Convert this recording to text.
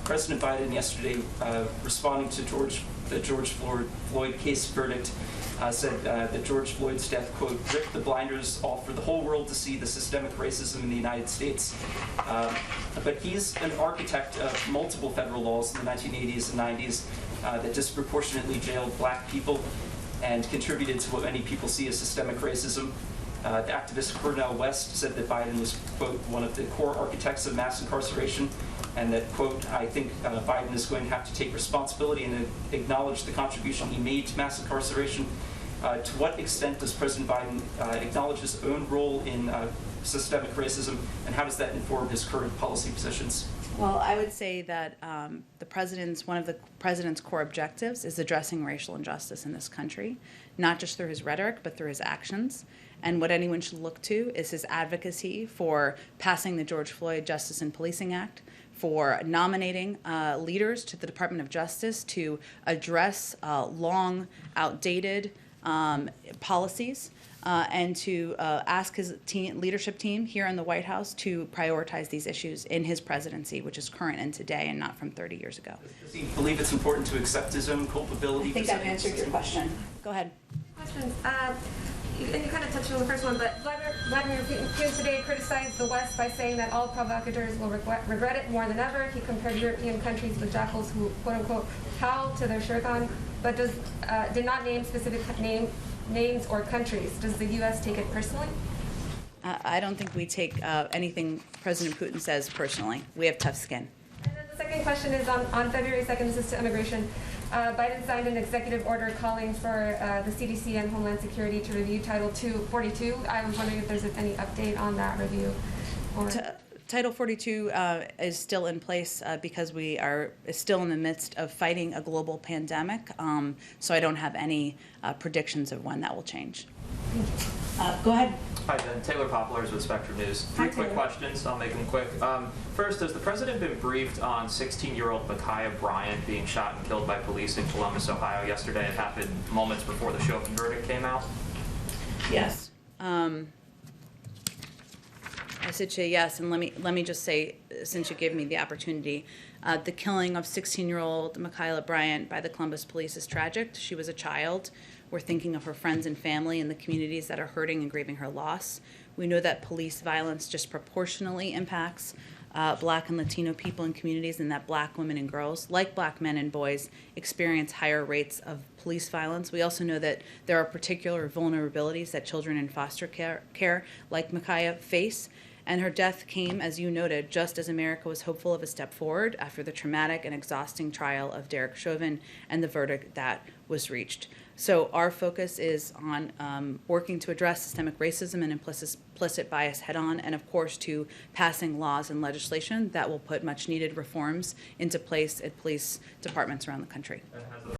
President Biden yesterday, responding to the George Floyd case verdict, said that George Floyd's death, quote, ripped the blinders off for the whole world to see the systemic racism in the United States. But he's an architect of multiple federal laws in the 1980s and 90s that disproportionately jailed black people and contributed to what many people see as systemic racism. The activist Cornel West said that Biden was, quote, one of the core architects of mass incarceration, and that, quote, I think Biden is going to have to take responsibility and acknowledge the contribution he made to mass incarceration. To what extent does President Biden acknowledge his own role in systemic racism, and how does that inform his current policy positions? Well, I would say that one of the president's core objectives is addressing racial injustice in this country, not just through his rhetoric, but through his actions. And what anyone should look to is his advocacy for passing the George Floyd Justice and Policing Act, for nominating leaders to the Department of Justice to address long outdated policies, and to ask his leadership team here in the White House to prioritize these issues in his presidency, which is current and today and not from 30 years ago. Does he believe it's important to accept his own culpability? I think I've answered your question. Go ahead. Questions. And you kind of touched on the first one, but Vladimir Putin today criticized the West by saying that all provocateurs will regret it more than ever. He compared European countries with jackals who, quote unquote, howl to their shirkan, but did not name specific names or countries. Does the U.S. take it personally? I don't think we take anything President Putin says personally. We have tough skin. And then the second question is on February 2nd, this is to immigration. Biden signed an executive order calling for the CDC and Homeland Security to review Title 42. I was wondering if there's any update on that review. Title 42 is still in place because we are still in the midst of fighting a global pandemic, so I don't have any predictions of when that will change. Go ahead. Hi, Jen. Taylor Poplars with Spectrum News. Three quick questions. I'll make them quick. First, has the president been briefed on 16-year-old Micaiah Bryant being shot and killed by police in Columbus, Ohio yesterday? It happened moments before the Chauvin verdict came out. Yes. I said to you yes, and let me just say, since you gave me the opportunity, the killing of 16-year-old Micaiah Bryant by the Columbus police is tragic. She was a child. We're thinking of her friends and family and the communities that are hurting and grieving her loss. We know that police violence disproportionately impacts Black and Latino people in communities, and that Black women and girls, like Black men and boys, experience higher rates of police violence. We also know that there are particular vulnerabilities that children in foster care like Micaiah face. And her death came, as you noted, just as America was hopeful of a step forward after the traumatic and exhausting trial of Derek Chauvin and the verdict that was reached. So our focus is on working to address systemic racism and implicit bias head-on, and of course to passing laws and legislation that will put much-needed reforms into place at police departments around the country.